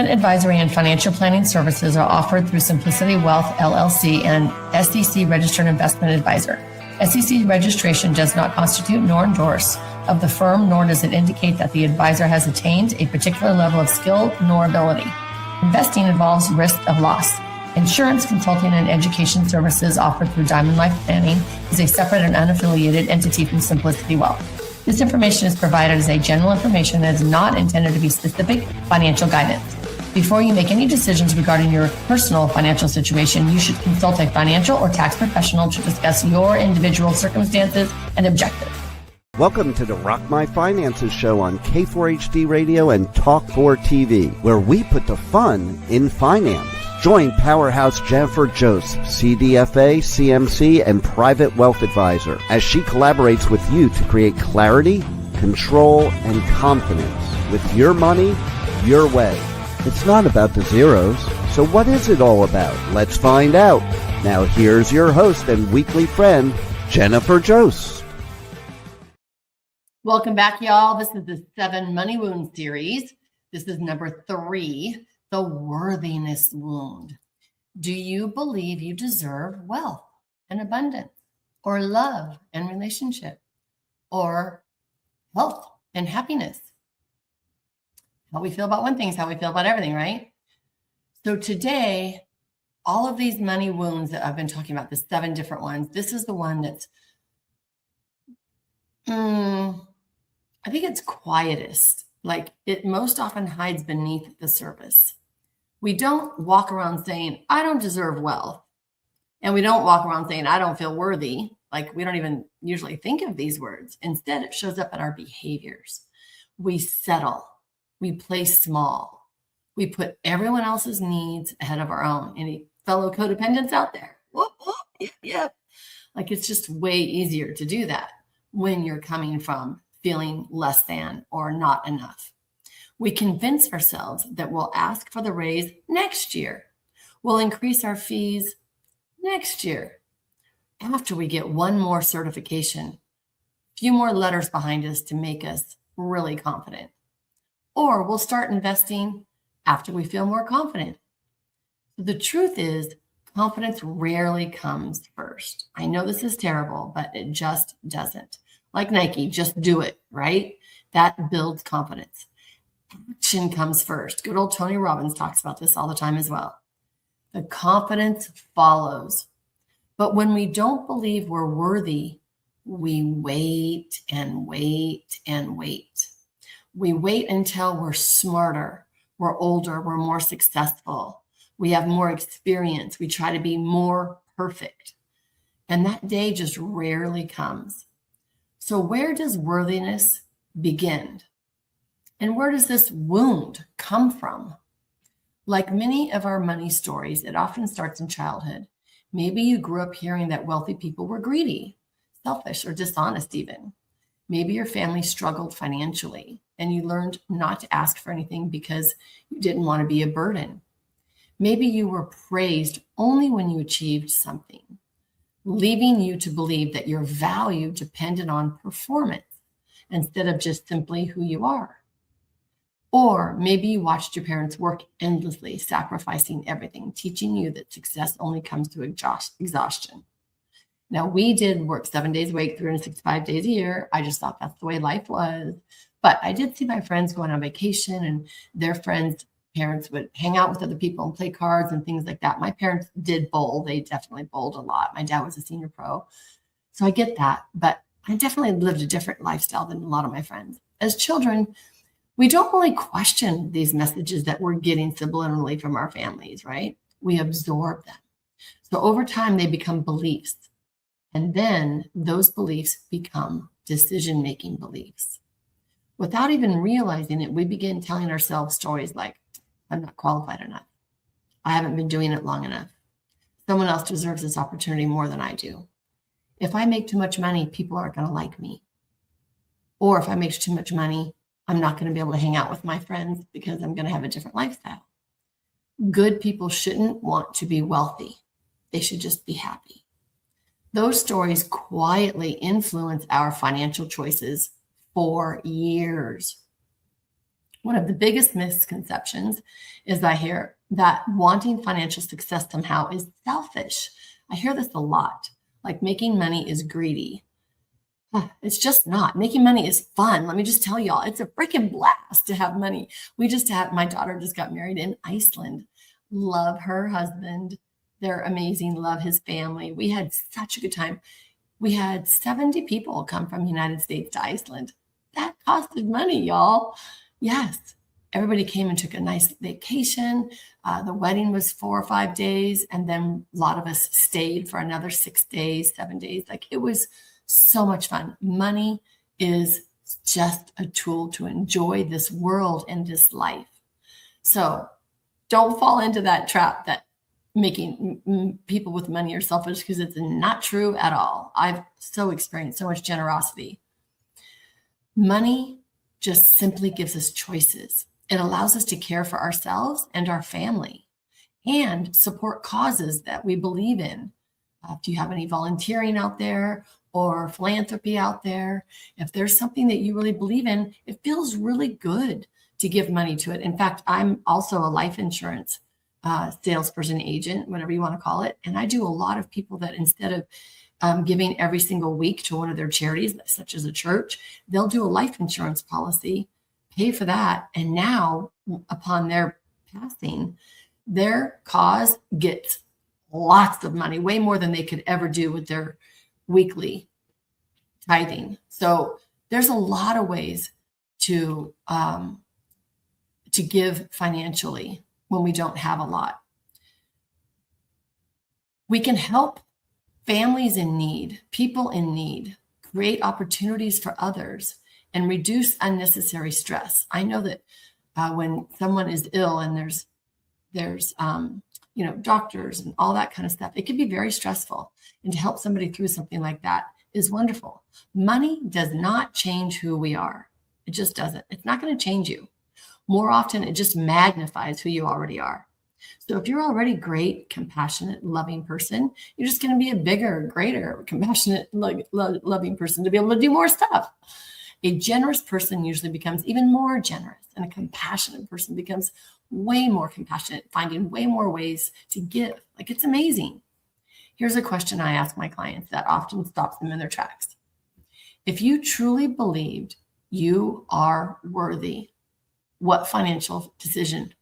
Investment advisory and financial planning services are offered through Simplicity Wealth, LLC, and SEC Registered Investment Advisor. SEC registration does not constitute nor endorse of the firm, nor does it indicate that the advisor has attained a particular level of skill nor ability. Investing involves risk of loss. Insurance, consulting, and education services offered through Diamond Life Planning is a separate and unaffiliated entity from Simplicity Wealth. This information is provided as a general information and is not intended to be specific financial guidance. Before you make any decisions regarding your personal financial situation, you should consult a financial or tax professional to discuss your individual circumstances and objectives. Welcome to the Rock My Finances show on K4HD Radio and Talk4 TV, where we put the fun in finance. Join Powerhouse Jennifer Joseph, CDFA, CMC, and Private Wealth Advisor, as she collaborates with you to create clarity, control, and confidence with your money, your way. It's not about the zeros, so what is it all about? Let's find out. Now here's your host and weekly friend, Jennifer Joseph. Welcome back, y'all. This is the 7 Money Wound series. This is number 3. The Worthiness Wound. Do you believe you deserve wealth and abundance, or love and relationship, or health and happiness? How we feel about one thing is how we feel about everything, right? So today, all of these money wounds that I've been talking about, the 7 different ones, this is the one that's, I think it's quietest. Like, it most often hides beneath the surface. We don't walk around saying, I don't deserve wealth. And we don't walk around saying, I don't feel worthy. Like, we don't even usually think of these words. Instead, it shows up in our behaviors. We settle. We play small. We put everyone else's needs ahead of our own. Any fellow codependents out there? Whoop, whoop, yep. Like, it's just way easier to do that when you're coming from feeling less than or not enough. We convince ourselves that we'll ask for the raise next year. We'll increase our fees next year. After we get one more certification, a few more letters behind us to make us really confident. Or we'll start investing after we feel more confident. So the truth is, confidence rarely comes first. I know this is terrible, but it just doesn't. Like Nike, just do it, right? That builds confidence. Action comes first. Good old Tony Robbins talks about this all the time as well. The confidence follows. But when we don't believe we're worthy, we wait and wait and wait. We wait until we're smarter, we're older, we're more successful, we have more experience, we try to be more perfect. And that day just rarely comes. So where does worthiness begin? And where does this wound come from? Like many of our money stories, it often starts in childhood. Maybe you grew up hearing that wealthy people were greedy, selfish, or dishonest even. Maybe your family struggled financially and you learned not to ask for anything because you didn't want to be a burden. Maybe you were praised only when you achieved something, leaving you to believe that your value depended on performance instead of just simply who you are. Or maybe you watched your parents work endlessly, sacrificing everything, teaching you that success only comes through exhaustion. Now, we did work 7 days a week, 365 days a year. I just thought that's the way life was. But I did see my friends going on vacation, and their friends' parents would hang out with other people and play cards and things like that. My parents did bowl. They definitely bowled a lot. My dad was a senior pro. So I get that. But I definitely lived a different lifestyle than a lot of my friends. As children, we don't really question these messages that we're getting subliminally from our families, right? We absorb them. So over time, they become beliefs. And then those beliefs become decision-making beliefs. Without even realizing it, we begin telling ourselves stories like, I'm not qualified enough. I haven't been doing it long enough. Someone else deserves this opportunity more than I do. If I make too much money, people aren't going to like me. Or if I make too much money, I'm not going to be able to hang out with my friends because I'm going to have a different lifestyle. Good people shouldn't want to be wealthy. They should just be happy. Those stories quietly influence our financial choices for years. One of the biggest misconceptions is I hear that wanting financial success somehow is selfish. I hear this a lot, like making money is greedy. It's just not. Making money is fun. Let me just tell y'all, it's a freaking blast to have money. My daughter just got married in Iceland. Love her husband. They're amazing. Love his family. We had such a good time. We had 70 people come from the United States to Iceland. That costed money, y'all. Yes. Everybody came and took a nice vacation. The wedding was 4 or 5 days. And then a lot of us stayed for another 6 days, 7 days. Like, it was so much fun. Money is just a tool to enjoy this world and this life. So don't fall into that trap that making people with money are selfish, because it's not true at all. I've so experienced so much generosity. Money just simply gives us choices. It allows us to care for ourselves and our family and support causes that we believe in. If you have any volunteering out there or philanthropy out there, if there's something that you really believe in, it feels really good to give money to it. In fact, I'm also a life insurance salesperson, agent, whatever you want to call it. And I do a lot of people that instead of giving every single week to one of their charities, such as a church, they'll do a life insurance policy, pay for that. And now, upon their passing, their cause gets lots of money, way more than they could ever do with their weekly tithing. So there's a lot of ways to give financially when we don't have a lot. We can help families in need, people in need, create opportunities for others, and reduce unnecessary stress. I know that when someone is ill and there's doctors and all that kind of stuff, it can be very stressful. And to help somebody through something like that is wonderful. Money does not change who we are. It just doesn't. It's not going to change you. More often, it just magnifies who you already are. So if you're already great, compassionate, loving person, you're just going to be a bigger, greater, compassionate, loving person to be able to do more stuff. A generous person usually becomes even more generous, and a compassionate person becomes way more compassionate, finding way more ways to give. Like, it's amazing. Here's a question I ask my clients that often stops them in their tracks. If you truly believed you are worthy, what financial decision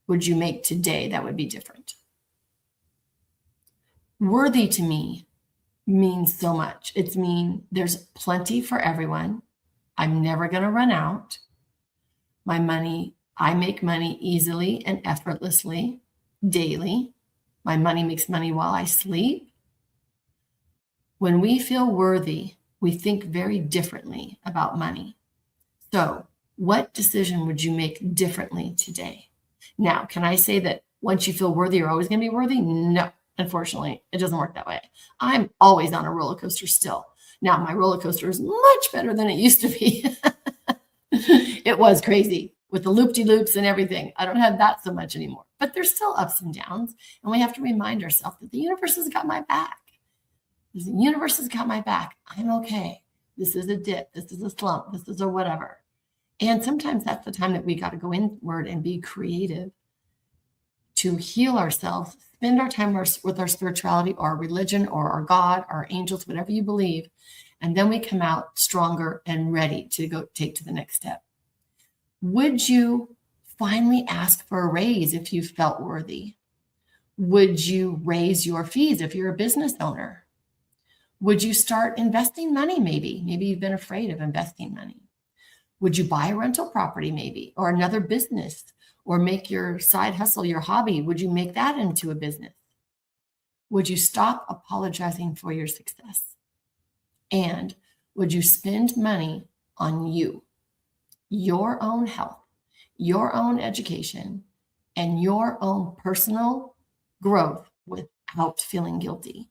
would you make today that would be different? Worthy to me means so much. It's mean there's plenty for everyone. I'm never going to run out. I make money easily and effortlessly daily. My money makes money while I sleep. When we feel worthy, we think very differently about money. So, what decision would you make differently today? Now, can I say that once you feel worthy, you're always going to be worthy? No, unfortunately, it doesn't work that way. I'm always on a roller coaster still. Now, my roller coaster is much better than it used to be. It was crazy with the loop-de-loops and everything. I don't have that so much anymore, but there's still ups and downs. And we have to remind ourselves that the universe has got my back. The universe has got my back. I'm okay. This is a dip. This is a slump. This is a whatever. And sometimes that's the time that we got to go inward and be creative to heal ourselves, spend our time with our spirituality or our religion or our God, our angels, whatever you believe. And then we come out stronger and ready to go take to the next step. Would you finally ask for a raise if you felt worthy? Would you raise your fees if you're a business owner? Would you start investing money maybe? Maybe you've been afraid of investing money. Would you buy a rental property maybe, or another business, or make your side hustle, your hobby? Would you make that into a business? Would you stop apologizing for your success? And would you spend money on you, your own health, your own education, and your own personal growth without feeling guilty?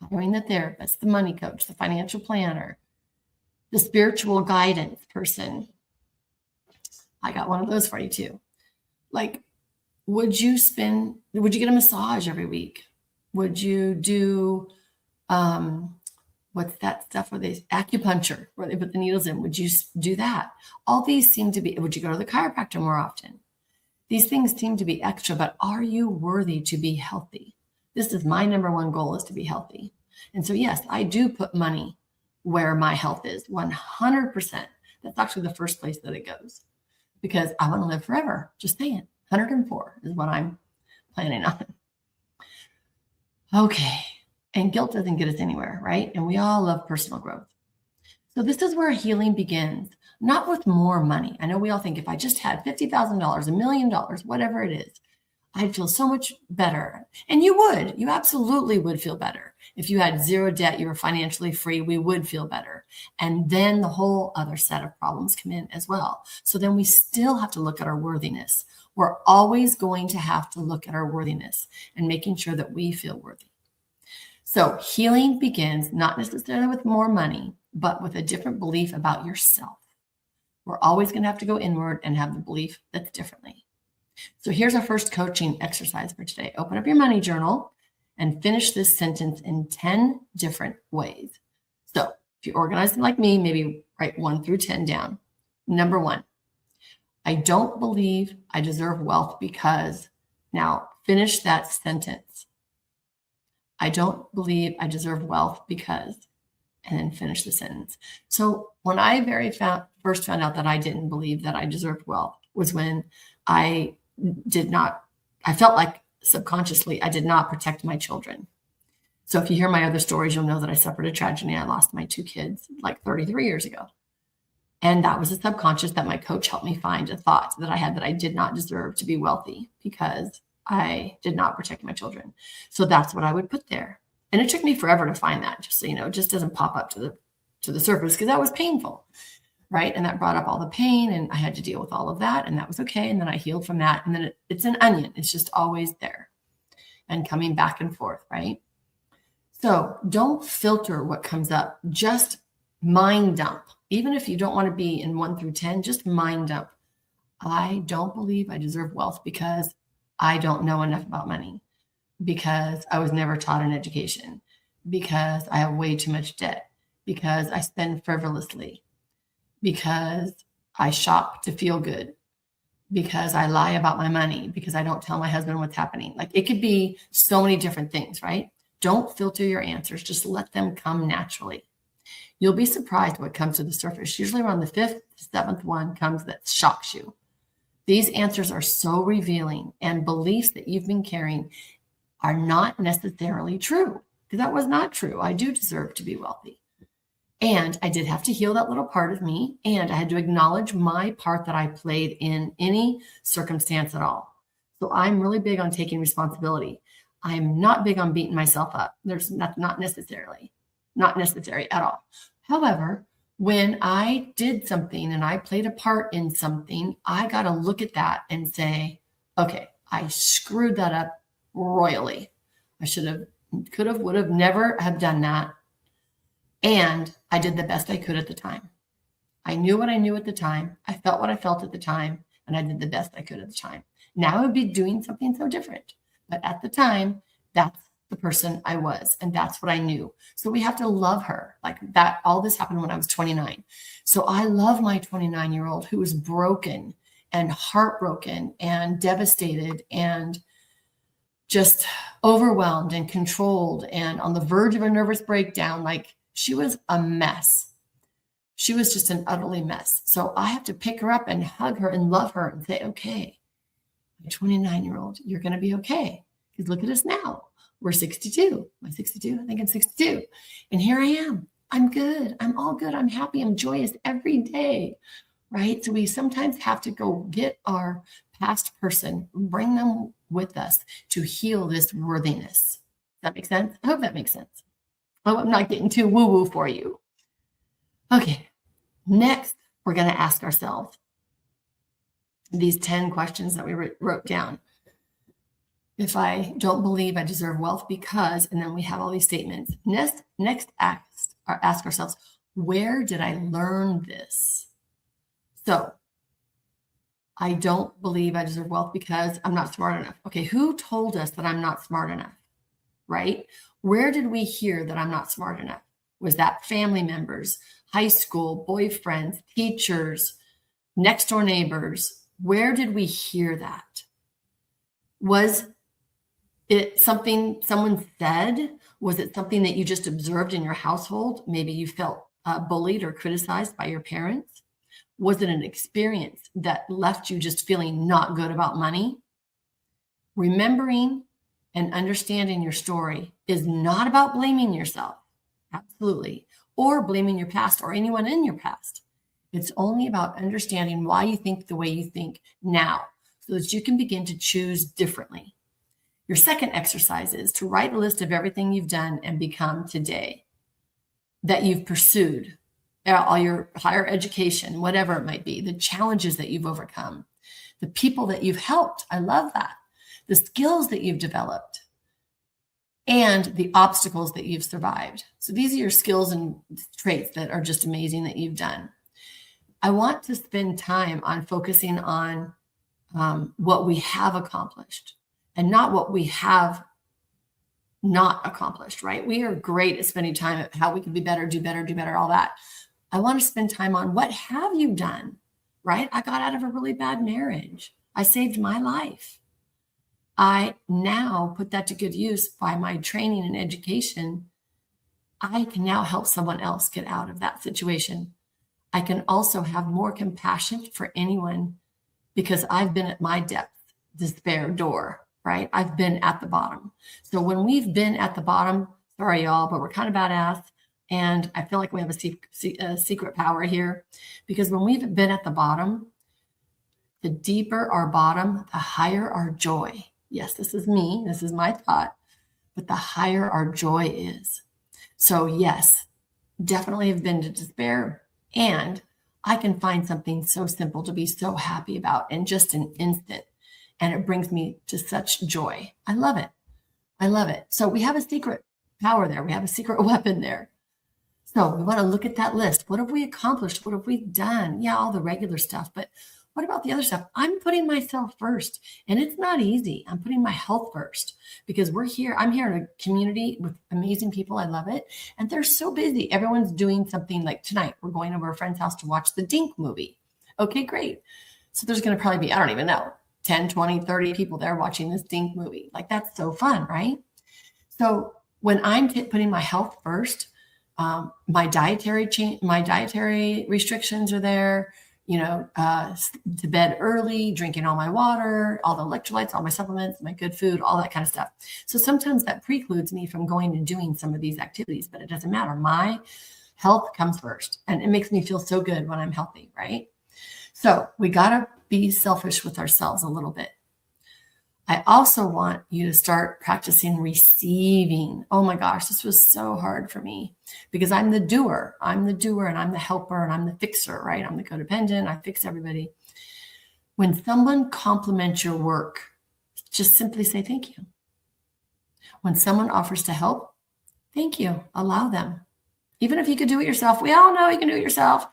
Hiring the therapist, the money coach, the financial planner, the spiritual guidance person. I got one of those for you too. Like, would you get a massage every week? Would you do What's that stuff where they acupuncture, where they put the needles in? Would you do that? All these seem to be, would you go to the chiropractor more often? These things seem to be extra, but are you worthy to be healthy? This is my number one goal, is to be healthy. And so, yes, I do put money where my health is 100%. That's actually the first place that it goes, because I want to live forever. Just saying, 104 is what I'm planning on. Okay. And guilt doesn't get us anywhere, right? And we all love personal growth. So this is where healing begins, not with more money. I know we all think if I just had $50,000, $1 million, whatever it is, I'd feel so much better. And you would. You absolutely would feel better. If you had zero debt, you were financially free, we would feel better. And then the whole other set of problems come in as well. So then we still have to look at our worthiness. We're always going to have to look at our worthiness and making sure that we feel worthy. So healing begins not necessarily with more money, but with a different belief about yourself. We're always going to have to go inward and have the belief that's differently. So here's our first coaching exercise for today. Open up your money journal and finish this sentence in 10 different ways. So if you organize them like me, maybe write 1 through 10 down. Number 1, I don't believe I deserve wealth because. Now finish that sentence. I don't believe I deserve wealth because, and then finish the sentence. So when I first found out that I didn't believe that I deserved wealth was when I felt like subconsciously I did not protect my children. So if you hear my other stories, you'll know that I suffered a tragedy. I lost my 2 kids like 33 years ago. And that was a subconscious that my coach helped me find, a thought that I had that I did not deserve to be wealthy because I did not protect my children. So that's what I would put there. And it took me forever to find that, just so you know, it just doesn't pop up to the surface because that was painful, right? And that brought up all the pain and I had to deal with all of that, and that was okay. And then I healed from that. And then it's an onion. It's just always there and coming back and forth, right? So don't filter what comes up. Just mind dump. Even if you don't want to be in 1 through 10, just mind dump. I don't believe I deserve wealth because I don't know enough about money, because I was never taught an education, because I have way too much debt, because I spend frivolously, because I shop to feel good, because I lie about my money, because I don't tell my husband what's happening. Like, it could be so many different things, right? Don't filter your answers. Just let them come naturally. You'll be surprised what comes to the surface. Usually around the 5th, 7th one comes that shocks you. These answers are so revealing, and beliefs that you've been carrying are not necessarily true, because that was not true. I do deserve to be wealthy. And I did have to heal that little part of me, and I had to acknowledge my part that I played in any circumstance at all. So I'm really big on taking responsibility. I'm not big on beating myself up. There's not necessary at all. However, when I did something and I played a part in something, I got to look at that and say, okay, I screwed that up royally. I should have, could have, would have never have done that. And I did the best I could at the time. I knew what I knew at the time. I felt what I felt at the time, and I did the best I could at the time. Now I would be doing something so different. But at the time, that's the person I was, and that's what I knew. So we have to love her like that. All this happened when I was 29. So I love my 29-year-old who was broken and heartbroken and devastated and just overwhelmed and controlled and on the verge of a nervous breakdown. Like, she was a mess. She was just an utterly mess. So I have to pick her up and hug her and love her and say, okay, my 29-year-old, you're going to be okay. Because look at us now. We're 62. Am I 62? I think I'm 62. And here I am. I'm good. I'm all good. I'm happy. I'm joyous every day, right? So we sometimes have to go get our past person, bring them with us to heal this worthiness. Does that make sense? I hope that makes sense. I hope I'm not getting too woo-woo for you. Okay. Next, we're going to ask ourselves these 10 questions that we wrote down. If I don't believe I deserve wealth because, and then we have all these statements. Next ask ourselves, where did I learn this? So I don't believe I deserve wealth because I'm not smart enough. Okay, who told us that I'm not smart enough, right? Where did we hear that I'm not smart enough? Was that family members, high school, boyfriends, teachers, next door neighbors? Where did we hear that? Was it something someone said? Was it something that you just observed in your household? Maybe you felt bullied or criticized by your parents. Was it an experience that left you just feeling not good about money? Remembering and understanding your story is not about blaming yourself, absolutely, or blaming your past or anyone in your past. It's only about understanding why you think the way you think now, so that you can begin to choose differently. Your second exercise is to write a list of everything you've done and become today, that you've pursued, all your higher education, whatever it might be, the challenges that you've overcome, the people that you've helped. I love that. The skills that you've developed, and the obstacles that you've survived. So these are your skills and traits that are just amazing that you've done. I want to spend time on focusing on what we have accomplished and not what we have not accomplished, right? We are great at spending time at how we can be better, do better, all that. I want to spend time on what have you done, right? I got out of a really bad marriage. I saved my life. I now put that to good use by my training and education. I can now help someone else get out of that situation. I can also have more compassion for anyone because I've been at my depth, despair door, right? I've been at the bottom. So when we've been at the bottom, sorry y'all, but we're kind of badass. And I feel like we have a secret power here, because when we've been at the bottom, the deeper our bottom, the higher our joy. Yes, this is me. This is my thought, but the higher our joy is. So yes, definitely have been to despair, and I can find something so simple to be so happy about in just an instant. And it brings me to such joy. I love it. I love it. So we have a secret power there. We have a secret weapon there. So we want to look at that list. What have we accomplished? What have we done? Yeah, all the regular stuff, but what about the other stuff? I'm putting myself first, and it's not easy. I'm putting my health first because we're here. I'm here in a community with amazing people. I love it. And they're so busy. Everyone's doing something. Like tonight, we're going over a friend's house to watch the Dink movie. Okay, great. So there's going to probably be, I don't even know, 10, 20, 30 people there watching this Dink movie. Like that's so fun, right? So when I'm putting my health first, my dietary restrictions are there. To bed early, drinking all my water, all the electrolytes, all my supplements, my good food, all that kind of stuff. So sometimes that precludes me from going and doing some of these activities, but it doesn't matter. My health comes first, and it makes me feel so good when I'm healthy, right? So we got to be selfish with ourselves a little bit. I also want you to start practicing receiving. Oh my gosh, this was so hard for me because I'm the doer. I'm the doer and I'm the helper and I'm the fixer, right? I'm the codependent. I fix everybody. When someone compliments your work, just simply say thank you. When someone offers to help, thank you. Allow them. Even if you could do it yourself, we all know you can do it yourself.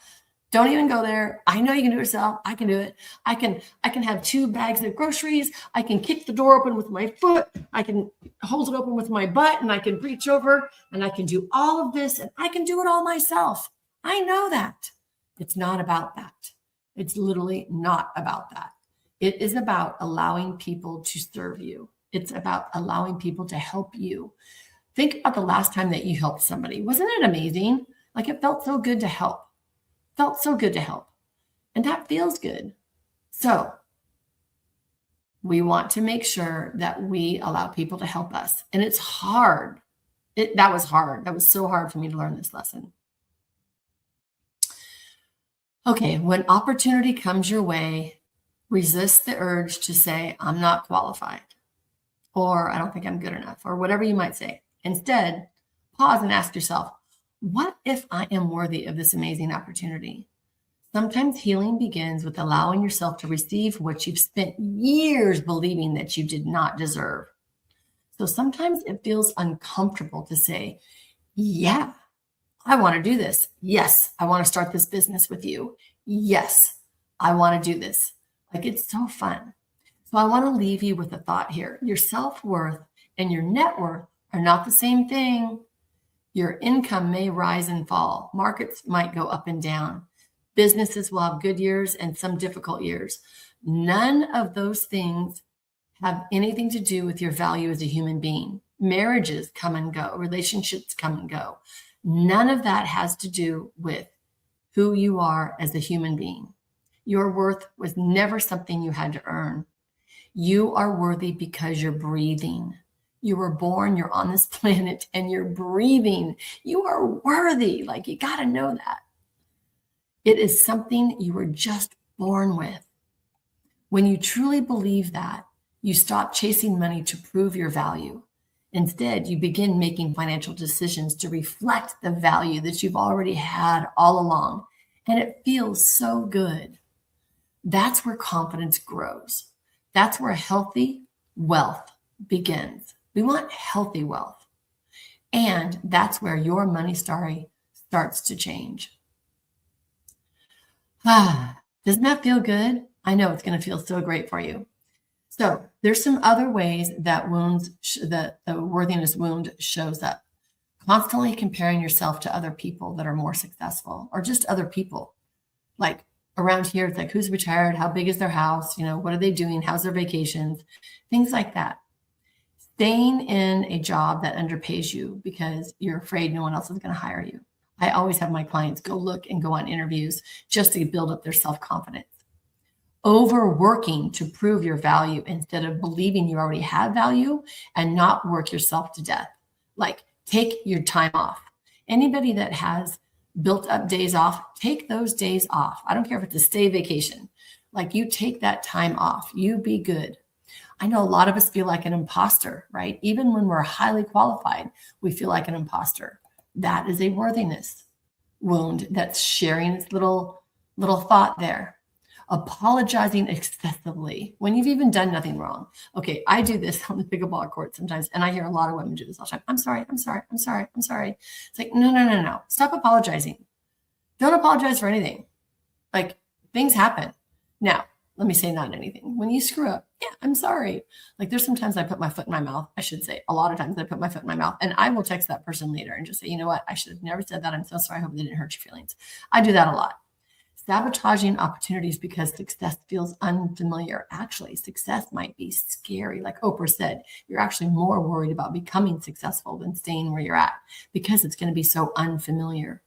Don't even go there. I know you can do it yourself. I can do it. I can have 2 bags of groceries. I can kick the door open with my foot. I can hold it open with my butt, and I can reach over, and I can do all of this, and I can do it all myself. I know that. It's not about that. It's literally not about that. It is about allowing people to serve you. It's about allowing people to help you. Think about the last time that you helped somebody. Wasn't it amazing? Like it felt so good to help. Felt so good to help. And that feels good. So we want to make sure that we allow people to help us. And it's hard. That was hard. That was so hard for me to learn this lesson. Okay, when opportunity comes your way, resist the urge to say, I'm not qualified, or I don't think I'm good enough, or whatever you might say. Instead, pause and ask yourself, what if I am worthy of this amazing opportunity? Sometimes healing begins with allowing yourself to receive what you've spent years believing that you did not deserve. So sometimes it feels uncomfortable to say, yeah, I want to do this. Yes, I want to start this business with you. Yes, I want to do this. Like it's so fun. So I want to leave you with a thought here. Your self-worth and your net worth are not the same thing. Your income may rise and fall. Markets might go up and down. Businesses will have good years and some difficult years. None of those things have anything to do with your value as a human being. Marriages come and go. Relationships come and go. None of that has to do with who you are as a human being. Your worth was never something you had to earn. You are worthy because you're breathing. You were born, you're on this planet, and you're breathing. You are worthy. Like, you got to know that. It is something you were just born with. When you truly believe that, you stop chasing money to prove your value. Instead, you begin making financial decisions to reflect the value that you've already had all along. And it feels so good. That's where confidence grows. That's where healthy wealth begins. We want healthy wealth. And that's where your money story starts to change. Doesn't that feel good? I know it's going to feel so great for you. So there's some other ways that the worthiness wound shows up. Constantly comparing yourself to other people that are more successful, or just other people. Like around here, it's like, who's retired? How big is their house? What are they doing? How's their vacations? Things like that. Staying in a job that underpays you because you're afraid no one else is going to hire you. I always have my clients go on interviews just to build up their self-confidence. Overworking to prove your value instead of believing you already have value, and not work yourself to death. Like, take your time off. Anybody that has built up days off, take those days off. I don't care if it's a stay vacation. Like, you take that time off. You be good. I know a lot of us feel like an imposter, right? Even when we're highly qualified, we feel like an imposter. That is a worthiness wound that's sharing its little thought there. Apologizing excessively when you've even done nothing wrong. Okay, I do this on the pickleball court sometimes, and I hear a lot of women do this all the time. I'm sorry. It's like, no. Stop apologizing. Don't apologize for anything. Like, things happen. Now, let me say not anything. When you screw up, yeah, I'm sorry. Like, there's sometimes I put my foot in my mouth. I should say a lot of times I put my foot in my mouth, and I will text that person later and just say, you know what? I should have never said that. I'm so sorry. I hope it didn't hurt your feelings. I do that a lot. Sabotaging opportunities because success feels unfamiliar. Actually, success might be scary. Like Oprah said, you're actually more worried about becoming successful than staying where you're at because it's going to be so unfamiliar.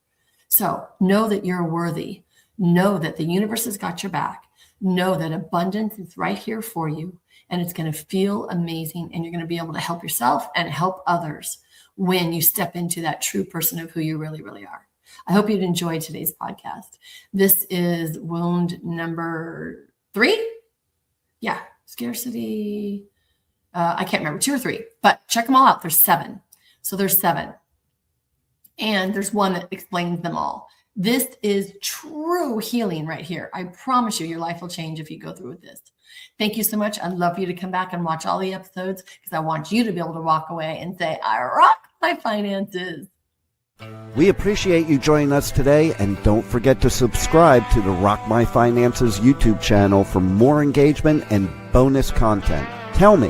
So know that you're worthy. Know that the universe has got your back. Know that abundance is right here for you, and it's going to feel amazing, and you're going to be able to help yourself and help others when you step into that true person of who you really, really are. I hope you'd enjoy today's podcast. This is wound number 3. Yeah, scarcity. I can't remember, 2 or 3, but check them all out. There's 7. So there's 7. And there's one that explains them all. This is true healing right here. I promise you, your life will change if you go through with this. Thank you so much. I'd love for you to come back and watch all the episodes because I want you to be able to walk away and say, I rock my finances. We appreciate you joining us today, and don't forget to subscribe to the Rock My Finances YouTube channel for more engagement and bonus content. Tell me,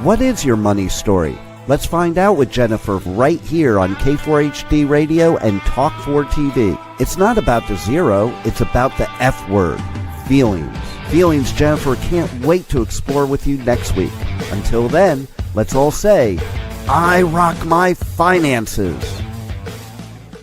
what is your money story? Let's find out with Jennifer right here on K4HD Radio and Talk4 TV. It's not about the zero, it's about the F word, feelings. Feelings Jennifer can't wait to explore with you next week. Until then, let's all say, I rock my finances.